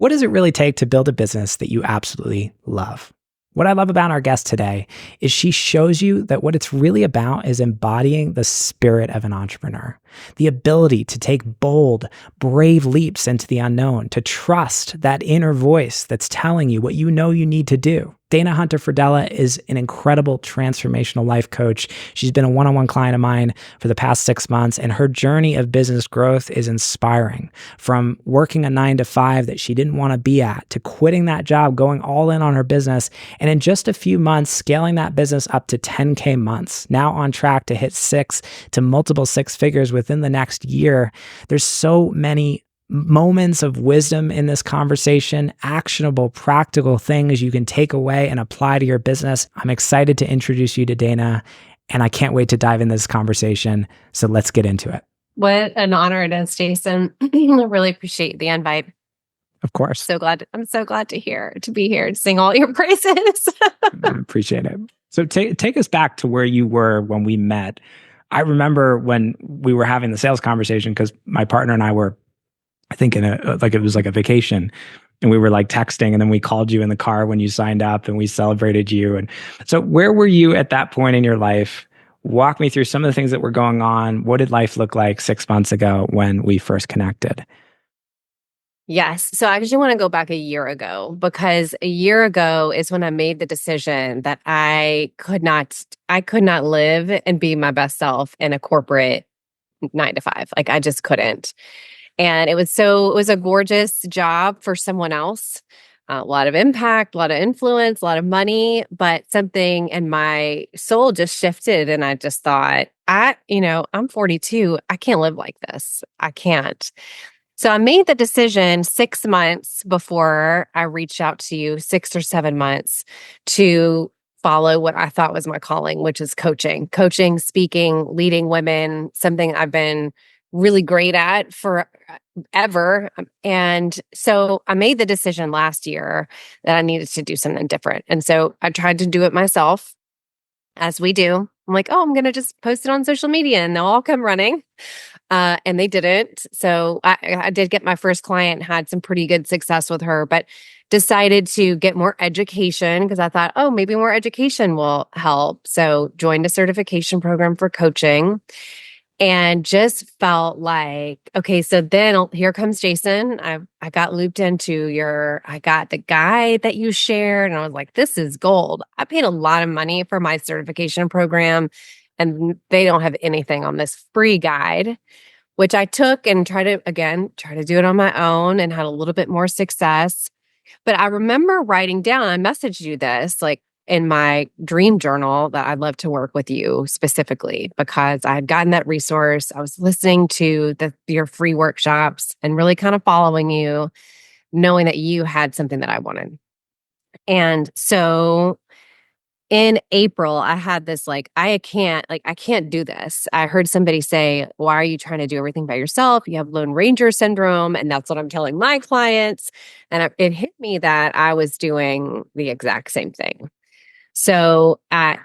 What does it really take to build a business that you absolutely love? What I love about our guest today is she shows you that what it's really about is embodying the spirit of an entrepreneur, the ability to take bold, brave leaps into the unknown, to trust that inner voice that's telling you what you know you need to do. Dana Hunter Fradella is an incredible transformational life coach. She's been a one-on-one client of mine for the past 6 months, and her journey of business growth is inspiring. From working a 9-to-5 that she didn't want to be at, to quitting that job, going all in on her business, and in just a few months, scaling that business up to 10K months, now on track to hit multiple six figures within the next year. There's so many moments of wisdom in this conversation, actionable, practical things you can take away and apply to your business. I'm excited to introduce you to Dana, and I can't wait to dive into this conversation. So let's get into it. What an honor it is, Jason. I really appreciate the invite. Of course. I'm so glad to be here to sing all your praises. I appreciate it. So take us back to where you were when we met. I remember when we were having the sales conversation, because my partner and I were, I think it was like a vacation, and we were like texting, and then we called you in the car when you signed up and we celebrated you. And so where were you at that point in your life? Walk me through some of the things that were going on. What did life look like 6 months ago when we first connected? Yes. So I actually want to go back a year ago, because a year ago is when I made the decision that I could not live and be my best self in a corporate 9-to-5. Like, I just couldn't. And it was a gorgeous job for someone else, a lot of impact, a lot of influence, a lot of money, but something in my soul just shifted. And I just thought, I'm 42. I can't live like this. I can't. So I made the decision 6 months before I reached out to you, 6 or 7 months, to follow what I thought was my calling, which is coaching, speaking, leading women, something I've been really great at forever. And so I made the decision last year that I needed to do something different. And so I tried to do it myself, as we do. I'm like, I'm going to just post it on social media and they'll all come running. And they didn't. So I did get my first client, had some pretty good success with her, but decided to get more education because I thought, maybe more education will help. So joined a certification program for coaching. And just felt like, okay, so then here comes Jason. I got looped into I got the guide that you shared, and I was like, this is gold. I paid a lot of money for my certification program, and they don't have anything on this free guide, which I took and try to do it on my own and had a little bit more success. But I remember writing down, I messaged you this, like, in my dream journal, that I'd love to work with you specifically because I had gotten that resource. I was listening to your free workshops and really kind of following you, knowing that you had something that I wanted. And so in April, I had this I can't do this. I heard somebody say, why are you trying to do everything by yourself? You have Lone Ranger syndrome. And that's what I'm telling my clients. And it hit me that I was doing the exact same thing. So I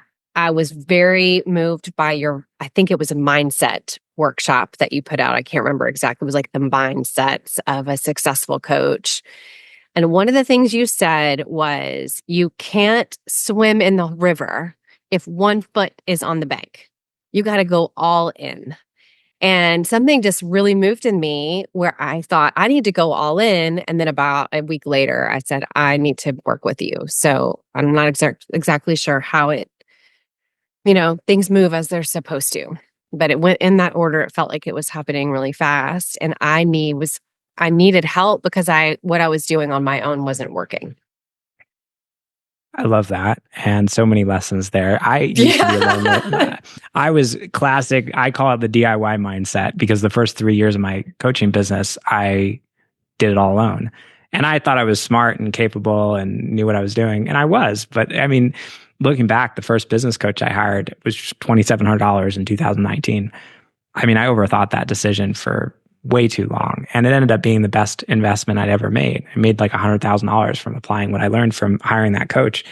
was very moved by I think it was a mindset workshop that you put out. I can't remember exactly. It was like the mindsets of a successful coach. And one of the things you said was, you can't swim in the river if one foot is on the bank. You got to go all in. And something just really moved in me where I thought I need to go all in. And then about a week later, I said, I need to work with you. So I'm not exactly sure how things move as they're supposed to. But it went in that order. It felt like it was happening really fast. And I needed help because what I was doing on my own wasn't working. I love that. And so many lessons there. I used to be alone. I was classic. I call it the DIY mindset, because the first 3 years of my coaching business, I did it all alone. And I thought I was smart and capable and knew what I was doing. And I was. But I mean, looking back, the first business coach I hired was $2,700 in 2019. I mean, I overthought that decision for way too long. And it ended up being the best investment I'd ever made. I made like $100,000 from applying what I learned from hiring that coach.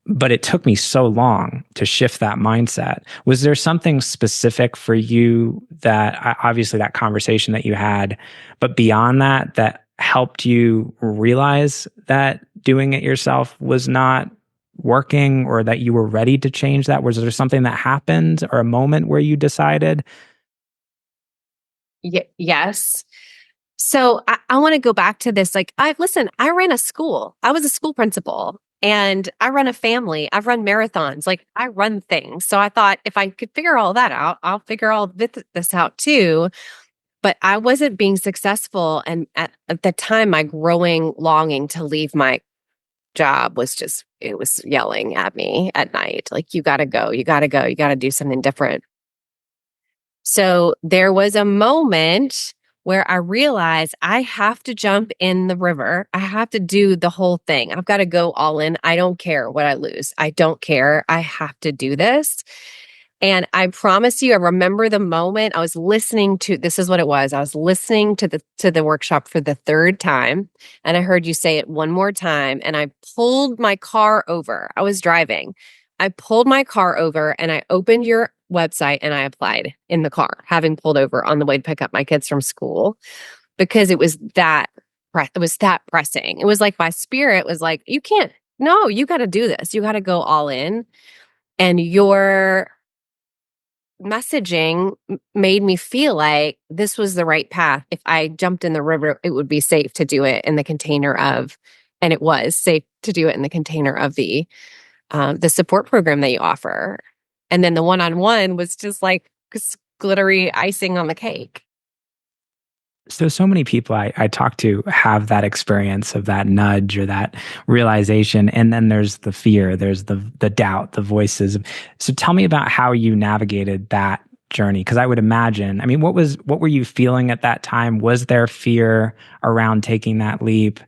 But it took me so long to shift that mindset. Was there something specific for you that, obviously that conversation that you had, but beyond that helped you realize that doing it yourself was not working, or that you were ready to change that? Was there something that happened or a moment where you decided? Yes. So I want to go back to this. Like, I ran a school. I was a school principal and I run a family. I've run marathons. Like, I run things. So I thought if I could figure all that out, I'll figure all this out too. But I wasn't being successful. And at the time, my growing longing to leave my job was just, it was yelling at me at night. Like, you got to go, you got to go, you got to do something different. So there was a moment where I realized I have to jump in the river. I have to do the whole thing. I've got to go all in. I don't care what I lose. I don't care. I have to do this. And I promise you, I remember the moment I was listening to, this is what it was. I was listening to the workshop for the third time, and I heard you say it one more time, and I pulled my car over. I was driving. I pulled my car over and I opened your website and I applied in the car, having pulled over on the way to pick up my kids from school, because it was that pressing. It was like my spirit was like, you can't, no, you got to do this. You got to go all in. And your messaging made me feel like this was the right path. If I jumped in the river, it would be safe to do it in the container of, and it was safe to do it in the container of the support program that you offer. And then the one-on-one was just like glittery icing on the cake. So many people I talk to have that experience of that nudge or that realization. And then there's the fear, there's the doubt, the voices. So tell me about how you navigated that journey. Because I would imagine, I mean, what were you feeling at that time? Was there fear around taking that leap?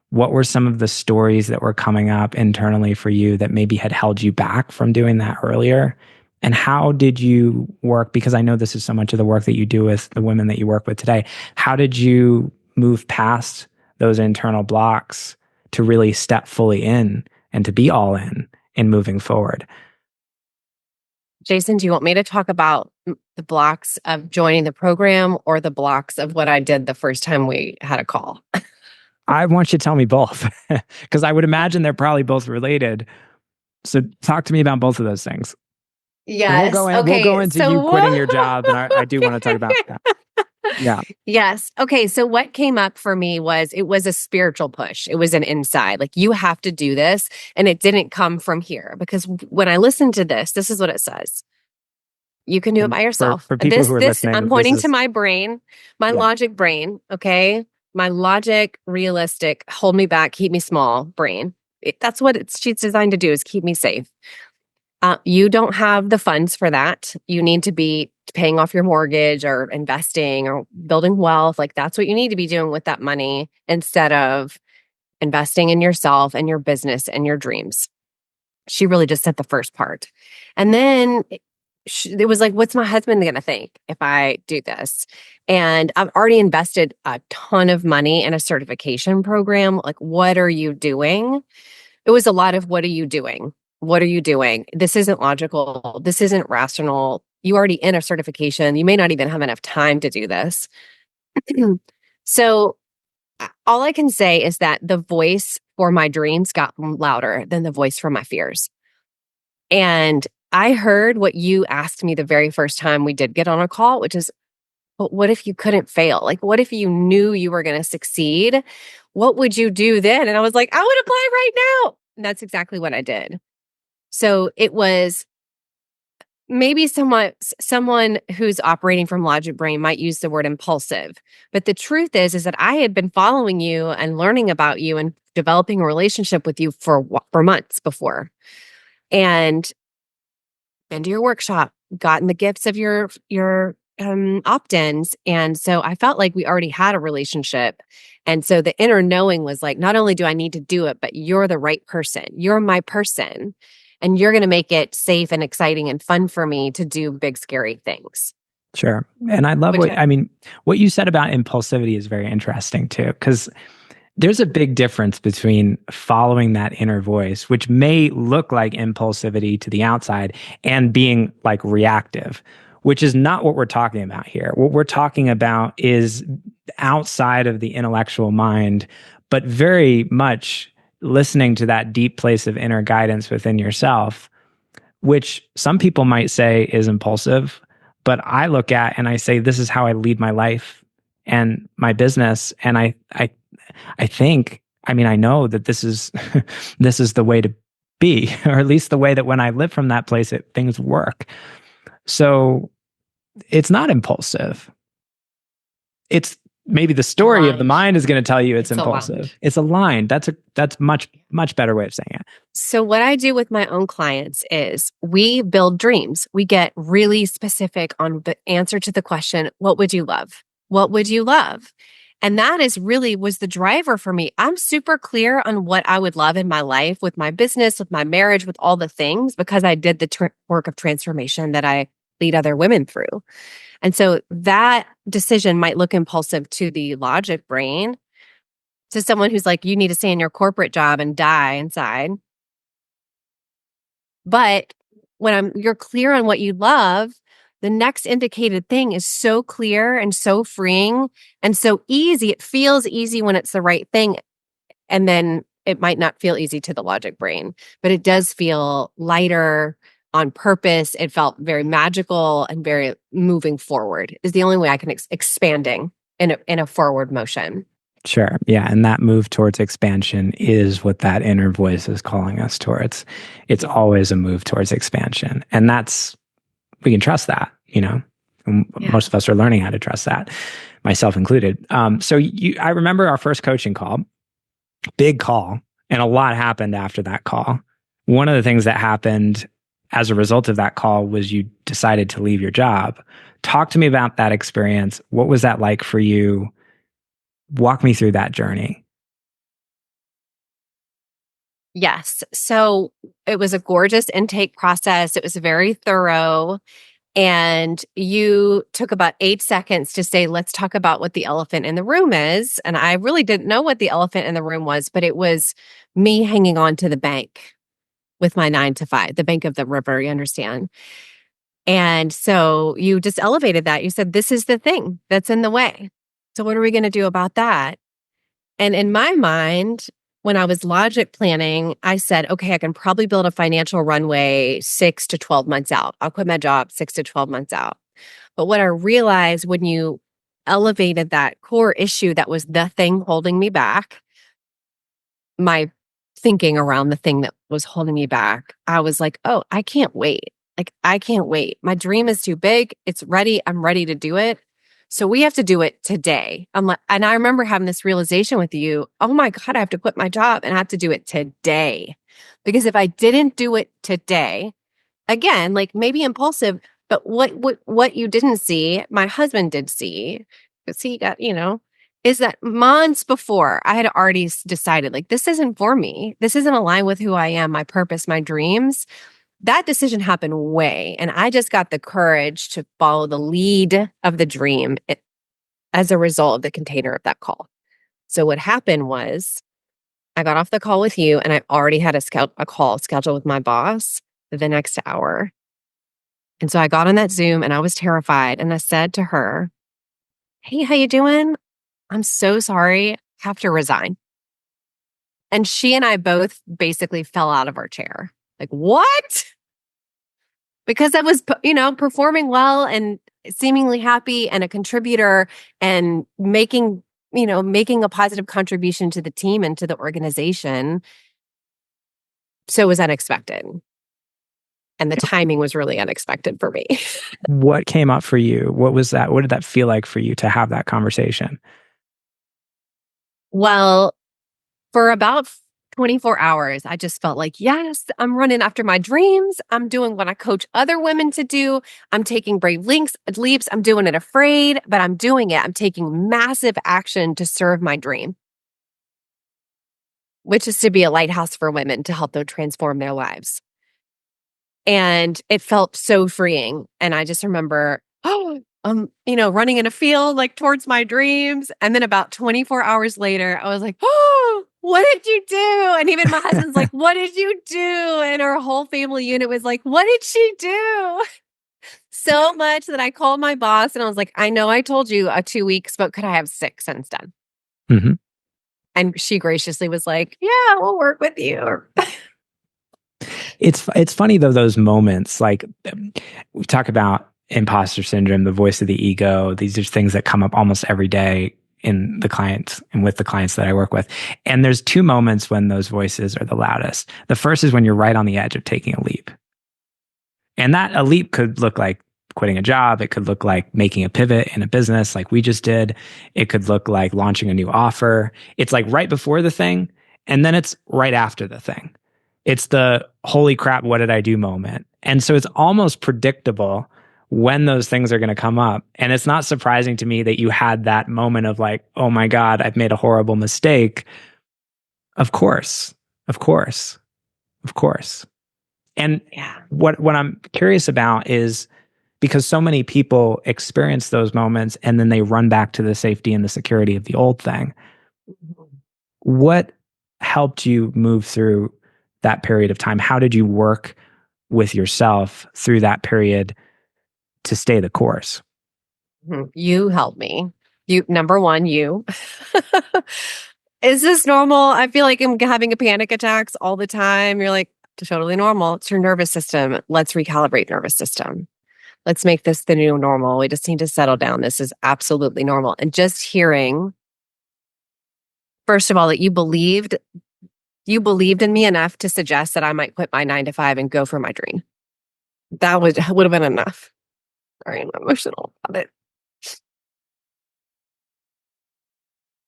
What were some of the stories that were coming up internally for you that maybe had held you back from doing that earlier? And how did you work? Because I know this is so much of the work that you do with the women that you work with today. How did you move past those internal blocks to really step fully in and to be all in moving forward? Jason, do you want me to talk about the blocks of joining the program or the blocks of what I did the first time we had a call? I want you to tell me both, because I would imagine they're probably both related. So talk to me about both of those things. And Yes. we'll go Okay. into you So quitting your job, and I do want to talk about that. Yeah. Yes. Okay. So what came up for me was it was a spiritual push. It was an inside, like, you have to do this. And it didn't come from here, because when I listened to this is what it says. You can do it And by yourself. for people who are I'm listening, this pointing to is, my brain, my yeah. logic brain. Okay. My logic, realistic, hold me back, keep me small brain. That's what she's designed to do, is keep me safe. You don't have the funds for that. You need to be paying off your mortgage or investing or building wealth. Like, that's what you need to be doing with that money, instead of investing in yourself and your business and your dreams. She really just said the first part. And then it was like, what's my husband going to think if I do this? And I've already invested a ton of money in a certification program. Like, what are you doing? It was a lot of, what are you doing? What are you doing? This isn't logical. This isn't rational. You already in a certification. You may not even have enough time to do this. So all I can say is that the voice for my dreams got louder than the voice for my fears. And I heard what you asked me the very first time we did get on a call, which is, but what if you couldn't fail? Like, what if you knew you were going to succeed? What would you do then? And I was like, I would apply right now. And that's exactly what I did. So it was maybe someone who's operating from logic brain might use the word impulsive. But the truth is that I had been following you and learning about you and developing a relationship with you for months before. And been to your workshop, gotten the gifts of your opt-ins. And so I felt like we already had a relationship. And so the inner knowing was like, not only do I need to do it, but you're the right person. You're my person. And you're going to make it safe and exciting and fun for me to do big, scary things. Sure. And I love Which what you said about impulsivity is very interesting too, because there's a big difference between following that inner voice, which may look like impulsivity to the outside, and being like reactive, which is not what we're talking about here. What we're talking about is outside of the intellectual mind, but very much listening to that deep place of inner guidance within yourself, which some people might say is impulsive, but I look at and I say, this is how I lead my life and my business. And I think, I mean, I know that this is, this is the way to be, or at least the way that when I live from that place, things work. So it's not impulsive. It's maybe the story of the mind is going to tell you it's impulsive. Aligned. It's aligned. That's much better way of saying it. So what I do with my own clients is we build dreams. We get really specific on the answer to the question, what would you love? What would you love? And that is really was the driver for me. I'm super clear on what I would love in my life, with my business, with my marriage, with all the things, because I did the work of transformation that I lead other women through. And so that decision might look impulsive to the logic brain, to someone who's like, you need to stay in your corporate job and die inside. But when you're clear on what you love, the next indicated thing is so clear and so freeing and so easy. It feels easy when it's the right thing. And then it might not feel easy to the logic brain, but it does feel lighter, on purpose. It felt very magical and very moving forward is the only way I can expanding in a forward motion. Sure. Yeah. And that move towards expansion is what that inner voice is calling us towards. It's always a move towards expansion. And we can trust that, Most of us are learning how to trust that, myself included. I remember our first coaching call, big call, and a lot happened after that call. One of the things that happened as a result of that call was you decided to leave your job. Talk to me about that experience. What was that like for you? Walk me through that journey. Yes. So it was a gorgeous intake process. It was very thorough. And you took about 8 seconds to say, let's talk about what the elephant in the room is. And I really didn't know what the elephant in the room was, but it was me hanging on to the bank with my 9 to 5, the bank of the river, you understand? And so you just elevated that. You said, this is the thing that's in the way. So what are we going to do about that? And in my mind, when I was logic planning, I said, okay, I can probably build a financial runway 6 to 12 months out. I'll quit my job 6 to 12 months out. But what I realized when you elevated that core issue that was the thing holding me back, my thinking around the thing that was holding me back, I was like, oh, I can't wait. I can't wait. My dream is too big. It's ready. I'm ready to do it. So we have to do it today. And I remember having this realization with you. Oh my God, I have to quit my job and I have to do it today. Because if I didn't do it today, again, like maybe impulsive, but what you didn't see, my husband did see, because he got, is that months before I had already decided, like, this isn't for me. This isn't aligned with who I am, my purpose, my dreams. That decision happened and I just got the courage to follow the lead of the dream as a result of the container of that call. So what happened was I got off the call with you and I already had a call scheduled with my boss the next hour. And so I got on that Zoom and I was terrified and I said to her, hey, how you doing? I'm so sorry. I have to resign. And she and I both basically fell out of our chair. Like, what? Because I was, performing well and seemingly happy and a contributor and making a positive contribution to the team and to the organization. So it was unexpected. And the timing was really unexpected for me. What came up for you? What was that? What did that feel like for you to have that conversation? Well, for about 24 hours, I just felt like, yes, I'm running after my dreams. I'm doing what I coach other women to do. I'm taking brave leaps. I'm doing it afraid, but I'm doing it. I'm taking massive action to serve my dream, which is to be a lighthouse for women to help them transform their lives. And it felt so freeing. And I just remember, running in a field like towards my dreams. And then about 24 hours later, I was like, oh, what did you do? And even my husband's like, what did you do? And our whole family unit was like, what did she do? So much that I called my boss and I was like, I know I told you 2 weeks, but could I have 6 instead? Mhm. And she graciously was like, yeah, we'll work with you. It's funny though, those moments, like, we talk about imposter syndrome, the voice of the ego. These are things that come up almost every day in the clients and with the clients that I work with. And there's two moments when those voices are the loudest. The first is when you're right on the edge of taking a leap. And that a leap could look like quitting a job. It could look like making a pivot in a business like we just did. It could look like launching a new offer. It's like right before the thing, and then it's right after the thing. It's the holy crap, what did I do moment. And so it's almost predictable when those things are going to come up. And it's not surprising to me that you had that moment of like, oh my God, I've made a horrible mistake. Of course, of course, of course. And Yeah. what I'm curious about is, because so many people experience those moments and then they run back to the safety and the security of the old thing. Mhm. What helped you move through that period of time? How did you work with yourself through that period to stay the course? You helped me. You, number one, you. Is this normal? I feel like I'm having a panic attacks all the time. You're like, totally normal. It's your nervous system. Let's recalibrate nervous system. Let's make this the new normal. We just need to settle down. This is absolutely normal. And just hearing, first of all, that you believed in me enough to suggest that I might quit my 9 to 5 and go for my dream. That would have been enough. Sorry, I'm emotional about it.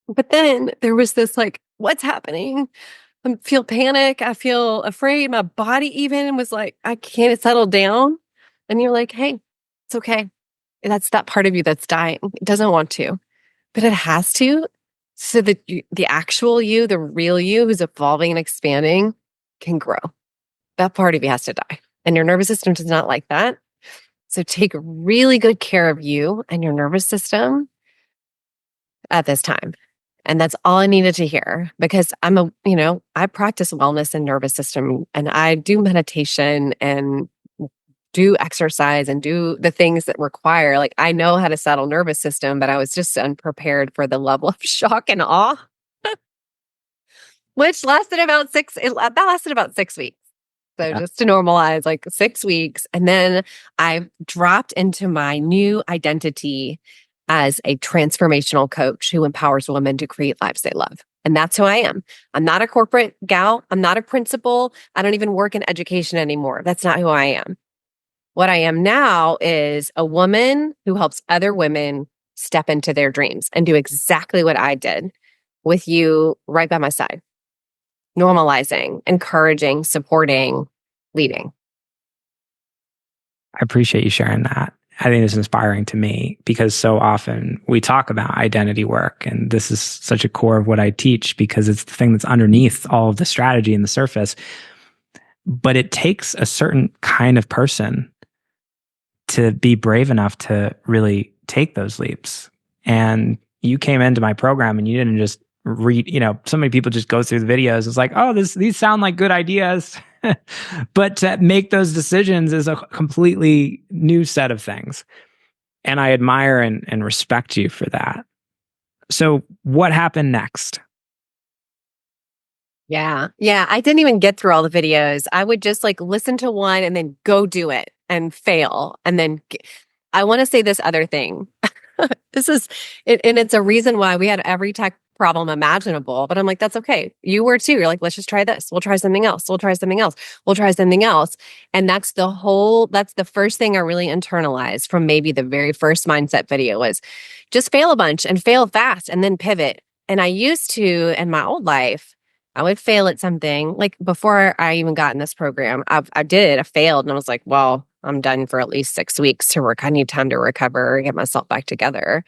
But then there was this like, what's happening? I feel panic. I feel afraid. My body even was like, I can't settle down. And you're like, hey, it's okay. That's that part of you that's dying. It doesn't want to, but it has to. So that the actual you, the real you who's evolving and expanding can grow. That part of you has to die. And your nervous system does not like that. So take really good care of you and your nervous system at this time. And that's all I needed to hear because I practice wellness and nervous system and I do meditation and do exercise and do the things that require, like, I know how to settle nervous system, but I was just unprepared for the level of shock and awe, which lasted about that lasted about 6 weeks. So Yeah. just to normalize, like 6 weeks. And then I dropped into my new identity as a transformational coach who empowers women to create lives they love. And that's who I am. I'm not a corporate gal. I'm not a principal. I don't even work in education anymore. That's not who I am. What I am now is a woman who helps other women step into their dreams and do exactly what I did with you right by my side, normalizing, encouraging, supporting, leading. I appreciate you sharing that. I think it's inspiring to me because so often we talk about identity work, and this is such a core of what I teach because it's the thing that's underneath all of the strategy and the surface. But it takes a certain kind of person to be brave enough to really take those leaps. And you came into my program and you didn't just read, so many people just go through the videos. It's like, oh, these sound like good ideas. But to make those decisions is a completely new set of things. And I admire and respect you for that. So what happened next? Yeah. Yeah. I didn't even get through all the videos. I would just like listen to one and then go do it and fail. And then I want to say this other thing. This is it, and it's a reason why we had every tech problem imaginable. But I'm like, that's okay. You were too. You're like, let's just try this. We'll try something else. We'll try something else. We'll try something else. And that's the first thing I really internalized from maybe the very first mindset video was just fail a bunch and fail fast and then pivot. And I used to in my old life, I would fail at something like before I even got in this program. I failed and I was like, well, I'm done for at least 6 weeks to work. I need time to recover, get myself back together.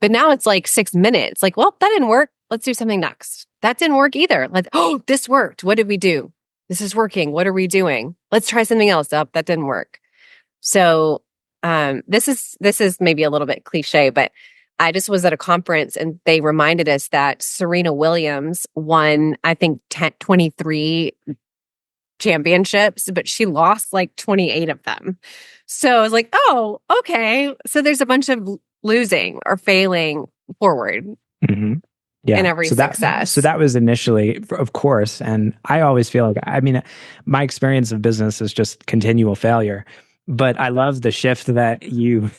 But now it's like 6 minutes. Like, well, that didn't work. Let's do something next. That didn't work either. Oh, this worked. What did we do? This is working. What are we doing? Let's try something else. Up, that didn't work. So this is maybe a little bit cliche, but I just was at a conference and they reminded us that Serena Williams won, I think, 23 championships, but she lost like 28 of them. So I was like, oh, okay. So there's a bunch of losing or failing forward Mm-hmm. in Yeah. every So success. that was initially, of course, and I always feel like, I mean, my experience of business is just continual failure. But I love the shift that you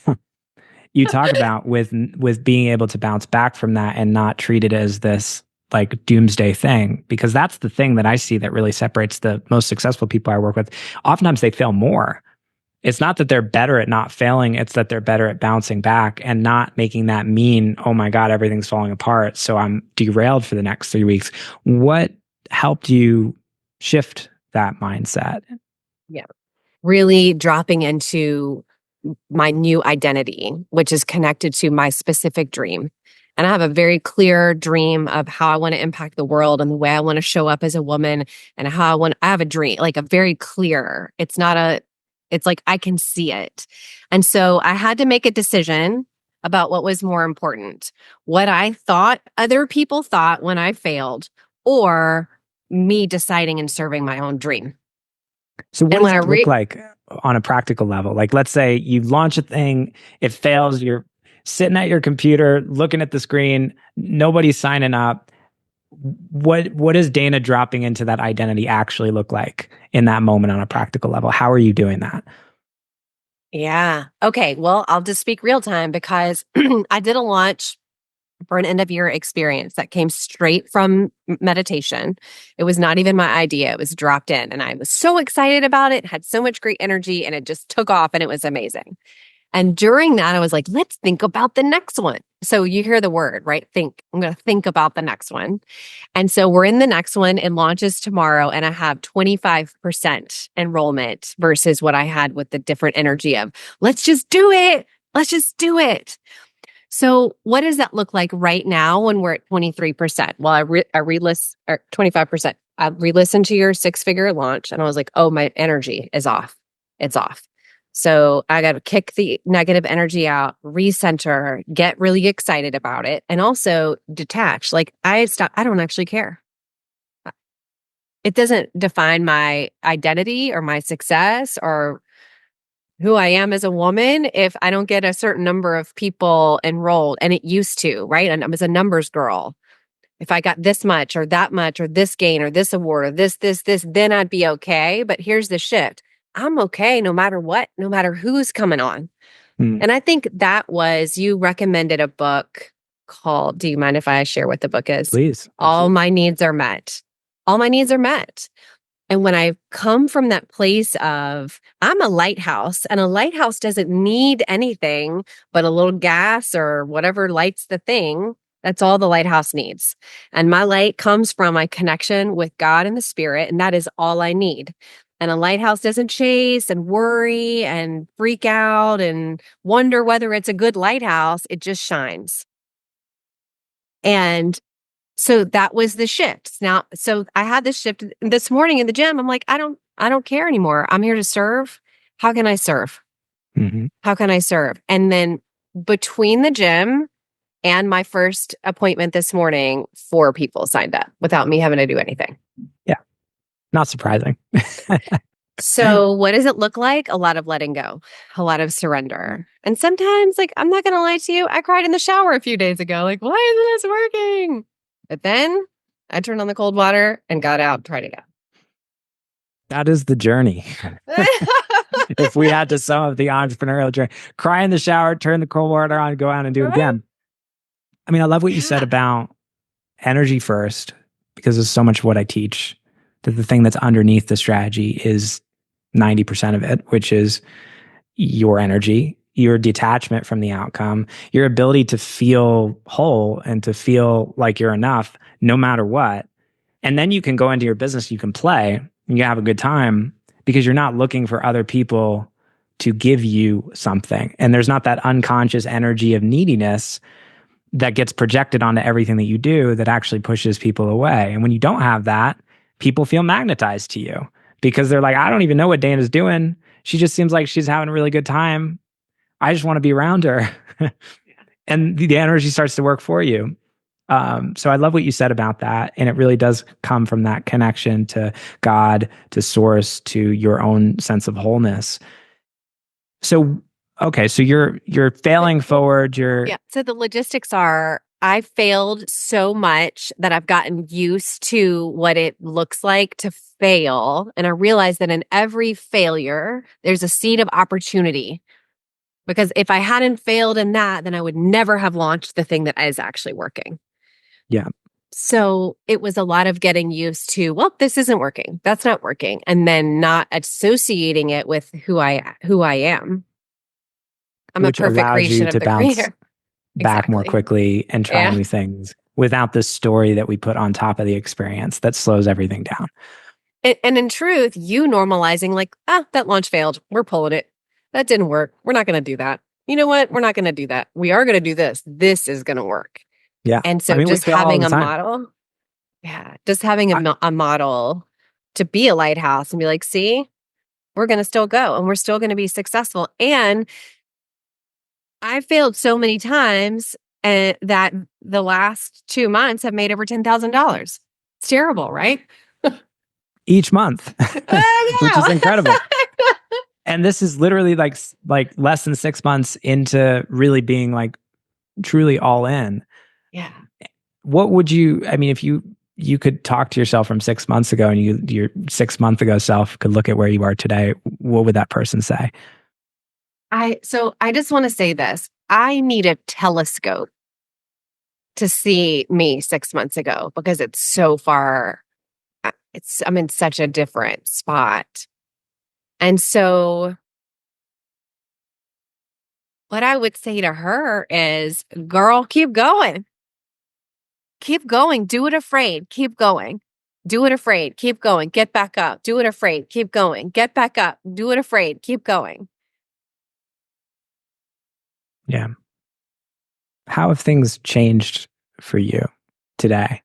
talk about with being able to bounce back from that and not treat it as this like doomsday thing, because that's the thing that I see that really separates the most successful people I work with. Oftentimes they fail more. It's not that they're better at not failing, it's that they're better at bouncing back and not making that mean, oh my God, everything's falling apart, so I'm derailed for the next 3 weeks. What helped you shift that mindset? Yeah. Really dropping into my new identity, which is connected to my specific dream. And I have a very clear dream of how I want to impact the world and the way I want to show up as a woman and I have a dream, like a very clear, it's like I can see it. And so I had to make a decision about what was more important, what I thought other people thought when I failed, or me deciding and serving my own dream. So what And does when I it look like on a practical level? Like, let's say you launch a thing, it fails, you're sitting at your computer, looking at the screen, nobody's signing up. What does Dana dropping into that identity actually look like in that moment on a practical level? How are you doing that? Yeah. Okay. Well, I'll just speak real time because I did a launch for an end of year experience that came straight from meditation. It was not even my idea. It was dropped in and I was so excited about it, had so much great energy and it just took off and it was amazing. And during that, I was like, let's think about the next one. So you hear the word, right? Think. I'm going to think about the next one. And so we're in the next one. It launches tomorrow, and I have 25% enrollment versus what I had with the different energy of, let's just do it. Let's just do it. So what does that look like right now when we're at 23%? Well, I re-list or 25%. I re-listened to your 6-figure launch and I was like, oh, my energy is off. It's off. So I got to kick the negative energy out, recenter, get really excited about it, and also detach. Like I don't actually care. It doesn't define my identity or my success or who I am as a woman if I don't get a certain number of people enrolled. And it used to, right? And I was a numbers girl. If I got this much or that much or this gain or this award or this, then I'd be okay. But here's the shift. I'm okay no matter what, no matter who's coming on. Hmm. And I think that was, you recommended a book called, do you mind if I share what the book is? Please. All Absolutely. My Needs Are Met. All My Needs Are Met. And when I come from that place of, I'm a lighthouse, and a lighthouse doesn't need anything but a little gas or whatever lights the thing. That's all the lighthouse needs. And my light comes from my connection with God and the Spirit, and that is all I need. And a lighthouse doesn't chase and worry and freak out and wonder whether it's a good lighthouse. It just shines. And so that was the shift. Now, so I had this shift this morning in the gym. I'm like, I don't care anymore. I'm here to serve. How can I serve? Mm-hmm. How can I serve? And then between the gym and my first appointment this morning, 4 people signed up without me having to do anything. Yeah. Not surprising. So what does it look like? A lot of letting go, a lot of surrender. And sometimes, like, I'm not going to lie to you, I cried in the shower a few days ago. Like, why isn't this working? But then I turned on the cold water and got out and tried again. That is the journey. If we had to sum up the entrepreneurial journey, cry in the shower, turn the cold water on, go out and do it again. I mean, I love what you said about energy first, because it's so much of what I teach, that the thing that's underneath the strategy is 90% of it, which is your energy, your detachment from the outcome, your ability to feel whole and to feel like you're enough no matter what. And then you can go into your business, you can play, and you have a good time because you're not looking for other people to give you something. And there's not that unconscious energy of neediness that gets projected onto everything that you do that actually pushes people away. And when you don't have that, people feel magnetized to you because they're like, I don't even know what Dana's doing. She just seems like she's having a really good time. I just want to be around her. And the energy starts to work for you. So I love what you said about that. And it really does come from that connection to God, to source, to your own sense of wholeness. So, okay, so you're failing forward, Yeah. So the logistics are I failed so much that I've gotten used to what it looks like to fail. And I realize that in every failure, there's a seed of opportunity. Because if I hadn't failed in that, then I would never have launched the thing that is actually working. yeah, So it was a lot of getting used to, well, this isn't working. That's not working. And then not associating it with who I am. I'm a which perfect allows you creation of to the bounce creator. back more Exactly. quickly and try Yeah. new things without the story that we put on top of the experience that slows everything down. And in truth, you normalizing like, that launch failed. We're pulling it. That didn't work. We're not going to do that. You know what? We're not going to do that. We are going to do this. This is going to work. Yeah. And I so mean, we just fail all having the a time. model, yeah, just having I, a model to be a lighthouse and be like, see, we're going to still go and we're still going to be successful. And I failed so many times that the last 2 months have made over $10,000. It's terrible, right? each month, which is I incredible. know. And this is literally like less than 6 months into really being like truly all in. Yeah. What would you? I mean, if you could talk to yourself from 6 months ago, and your 6 month ago self could look at where you are today, what would that person say? I just want to say this. I need a telescope to see me 6 months ago because it's so far. I'm in such a different spot. And so what I would say to her is, girl, keep going. Keep going. Do it afraid. Keep going. Do it afraid. Keep going. Get back up. Do it afraid. Keep going. Get back up. Do it afraid. Keep going. Yeah. How have things changed for you today?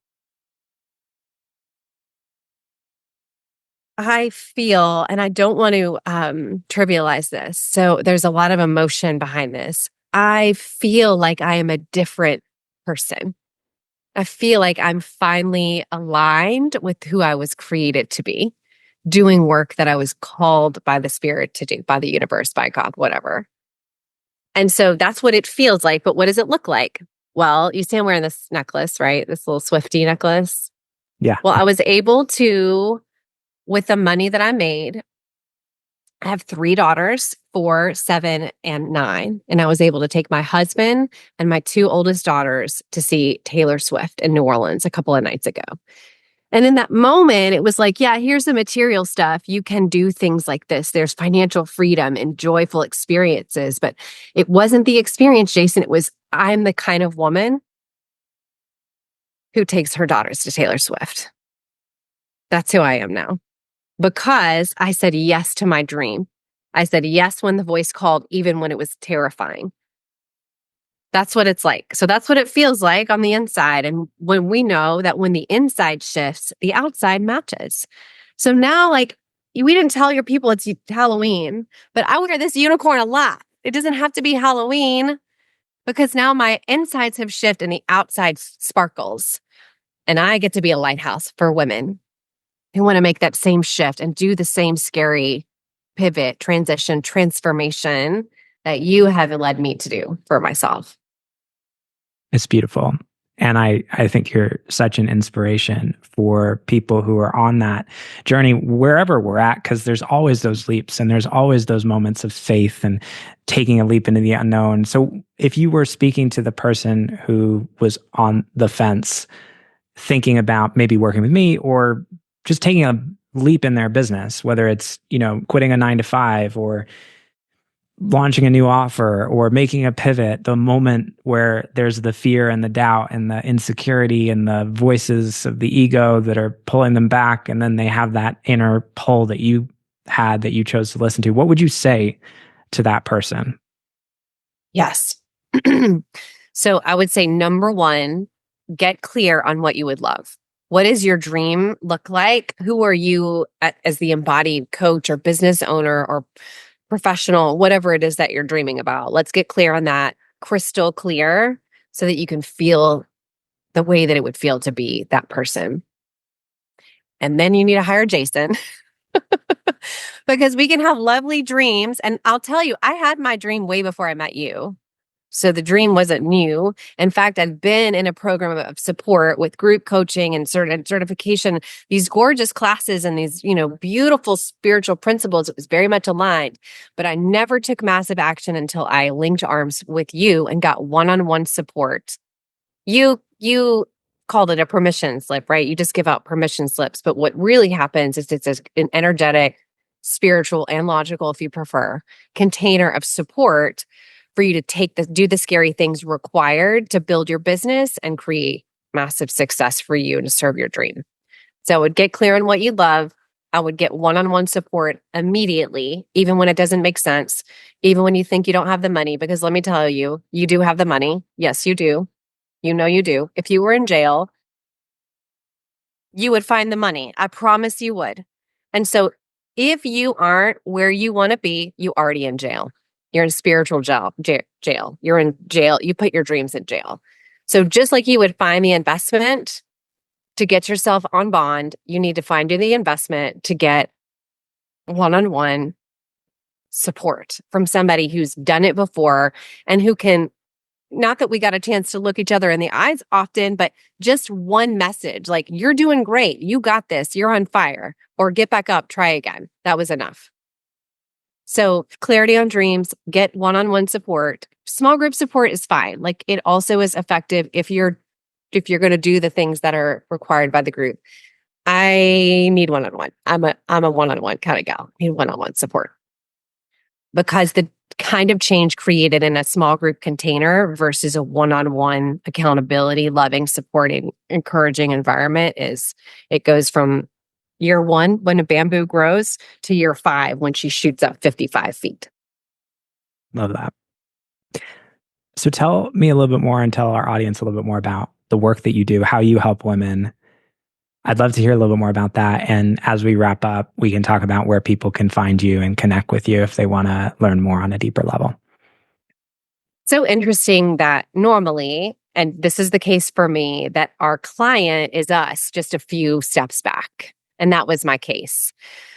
I feel, and I don't want to trivialize this. So there's a lot of emotion behind this. I feel like I am a different person. I feel like I'm finally aligned with who I was created to be, doing work that I was called by the spirit to do, by the universe, by God, whatever. And so that's what it feels like. But what does it look like? Well, you see, I'm wearing this necklace, right? This little Swifty necklace. Yeah. Well, I was able to, with the money that I made, I have 3 daughters, 4, 7, and 9. And I was able to take my husband and my 2 oldest daughters to see Taylor Swift in New Orleans a couple of nights ago. And in that moment, it was like, yeah, here's the material stuff. You can do things like this. There's financial freedom and joyful experiences. But it wasn't the experience, Jason. It was, I'm the kind of woman who takes her daughters to Taylor Swift. That's who I am now because I said yes to my dream. I said yes when the voice called, even when it was terrifying. That's what it's like. So that's what it feels like on the inside. And when we know that when the inside shifts, the outside matches. So now, like, we didn't tell your people it's Halloween, but I wear this unicorn a lot. It doesn't have to be Halloween because now my insides have shifted and the outside sparkles. And I get to be a lighthouse for women who want to make that same shift and do the same scary pivot, transition, transformation that you have led me to do for myself. It's beautiful. And I think you're such an inspiration for people who are on that journey, wherever we're at, because there's always those leaps and there's always those moments of faith and taking a leap into the unknown. So if you were speaking to the person who was on the fence, thinking about maybe working with me or just taking a leap in their business, whether it's, quitting a 9 to 5 or launching a new offer or making a pivot, the moment where there's the fear and the doubt and the insecurity and the voices of the ego that are pulling them back, and then they have that inner pull that you had that you chose to listen to, what would you say to that person? Yes. So I would say number one, get clear on what you would love. What does your dream look like? Who are you as the embodied coach or business owner or professional, whatever it is that you're dreaming about? Let's get clear on that, crystal clear, so that you can feel the way that it would feel to be that person. And then you need to hire Jason because we can have lovely dreams. And I'll tell you, I had my dream way before I met you. So the dream wasn't new. In fact, I've been in a program of support with group coaching and certification, these gorgeous classes and these, beautiful spiritual principles. It was very much aligned, but I never took massive action until I linked arms with you and got one-on-one support. You called it a permission slip, right? You just give out permission slips. But what really happens is it's an energetic, spiritual, and logical, if you prefer, container of support for you to do the scary things required to build your business and create massive success for you and to serve your dream. So I would get clear on what you love. I would get one-on-one support immediately, even when it doesn't make sense, even when you think you don't have the money, because let me tell you, you do have the money. Yes, you do. You know you do. If you were in jail, you would find the money. I promise you would. And so if you aren't where you want to be, you're already in jail. You're in spiritual jail. You're in jail. You put your dreams in jail. So just like you would find the investment to get yourself on bond, you need to find the investment to get one-on-one support from somebody who's done it before and who can, not that we got a chance to look each other in the eyes often, but just one message like, you're doing great. You got this. You're on fire. Or get back up. Try again. That was enough. So clarity on dreams, get one-on-one support. Small group support is fine. Like it also is effective if you're going to do the things that are required by the group. I need one-on-one. I'm a one-on-one kind of gal. I need one-on-one support. Because the kind of change created in a small group container versus a one-on-one accountability, loving, supporting, encouraging environment it goes from year 1 when a bamboo grows to year 5 when she shoots up 55 feet. Love that. So tell me a little bit more and tell our audience a little bit more about the work that you do, how you help women. I'd love to hear a little bit more about that. And as we wrap up, we can talk about where people can find you and connect with you if they want to learn more on a deeper level. So interesting that normally, and this is the case for me, that our client is us just a few steps back. And that was my case.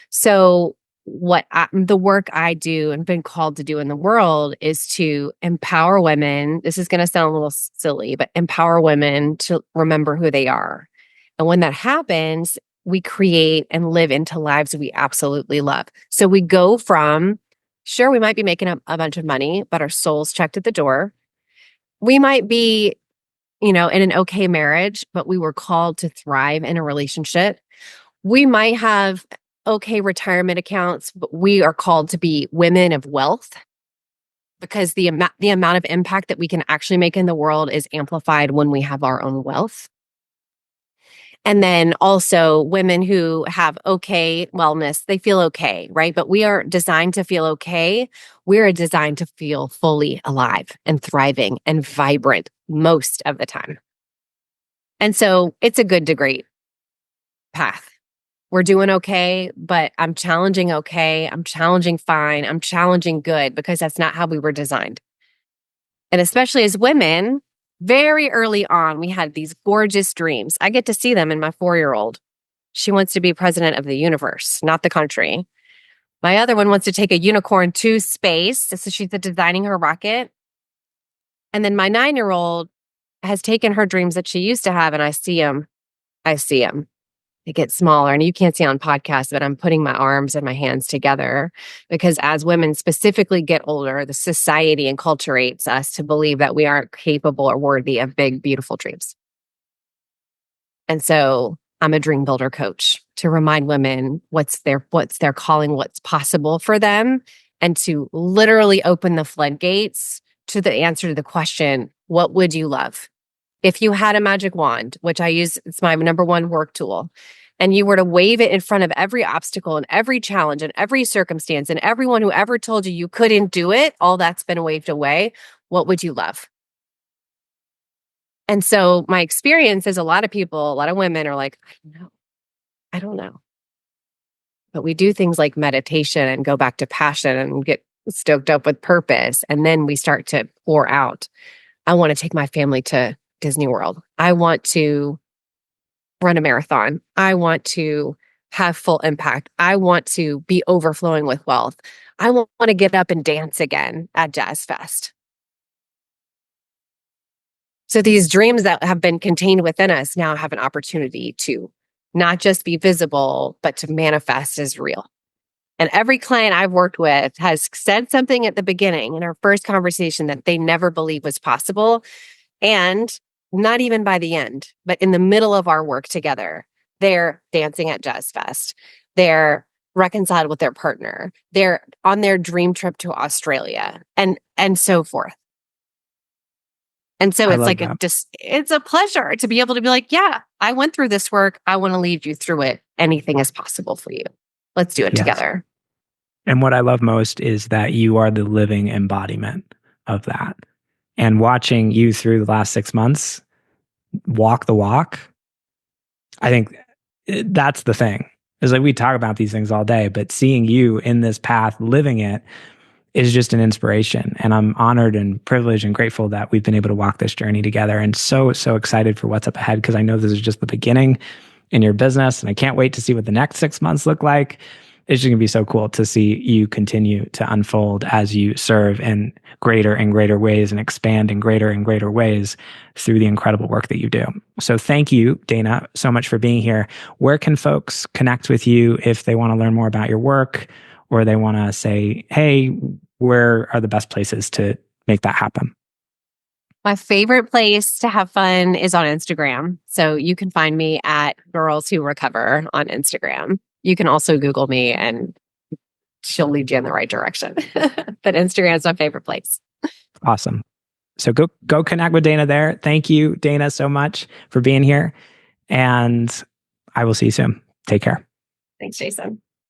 So the work I do and been called to do in the world is to empower women. This is going to sound a little silly, but empower women to remember who they are. And when that happens, we create and live into lives we absolutely love. So we go from, sure, we might be making a bunch of money, but our soul's checked at the door. We might be, in an okay marriage, but we were called to thrive in a relationship. We might have okay retirement accounts, but we are called to be women of wealth because the amount of impact that we can actually make in the world is amplified when we have our own wealth. And then also women who have okay wellness, they feel okay, right? But we aren't designed to feel okay. We're designed to feel fully alive and thriving and vibrant most of the time. And so it's a good to great path. We're doing okay, but I'm challenging okay. I'm challenging fine. I'm challenging good because that's not how we were designed. And especially as women, very early on, we had these gorgeous dreams. I get to see them in my 4-year-old. She wants to be president of the universe, not the country. My other one wants to take a unicorn to space. So she's designing her rocket. And then my 9-year-old has taken her dreams that she used to have, and I see them. They get smaller, and you can't see on podcasts, but I'm putting my arms and my hands together because as women specifically get older, the society enculturates us to believe that we aren't capable or worthy of big, beautiful dreams. And so I'm a dream builder coach to remind women what's their calling, what's possible for them, and to literally open the floodgates to the answer to the question, what would you love? If you had a magic wand, which I use, it's my number one work tool, and you were to wave it in front of every obstacle and every challenge and every circumstance and everyone who ever told you couldn't do it, all that's been waved away, what would you love? And so my experience is a lot of women are like, I don't know. But we do things like meditation and go back to passion and get stoked up with purpose. And then we start to pour out. I want to take my family to Disney World. I want to run a marathon. I want to have full impact. I want to be overflowing with wealth. I want to get up and dance again at Jazz Fest. So these dreams that have been contained within us now have an opportunity to not just be visible, but to manifest as real. And every client I've worked with has said something at the beginning in our first conversation that they never believed was possible. And not even by the end, but in the middle of our work together, they're dancing at Jazz Fest. They're reconciled with their partner. They're on their dream trip to Australia and so forth. And so I it's love like that. it's a pleasure to be able to be like, yeah, I went through this work. I want to lead you through it. Anything is possible for you. Let's do it Yes. together. And what I love most is that you are the living embodiment of that. And watching you through the last 6 months walk the walk, I think that's the thing. It's like we talk about these things all day, but seeing you in this path, living it, is just an inspiration. And I'm honored and privileged and grateful that we've been able to walk this journey together, and so excited for what's up ahead, because I know this is just the beginning in your business. And I can't wait to see what the next 6 months look like. It's just going to be so cool to see you continue to unfold as you serve in greater and greater ways and expand in greater and greater ways through the incredible work that you do. So thank you, Dana, so much for being here. Where can folks connect with you if they want to learn more about your work, or they want to say, hey, where are the best places to make that happen? My favorite place to have fun is on Instagram. So you can find me at Girls Who Recover on Instagram. You can also Google me and she'll lead you in the right direction. But Instagram is my favorite place. Awesome. So go connect with Dana there. Thank you, Dana, so much for being here. And I will see you soon. Take care. Thanks, Jason.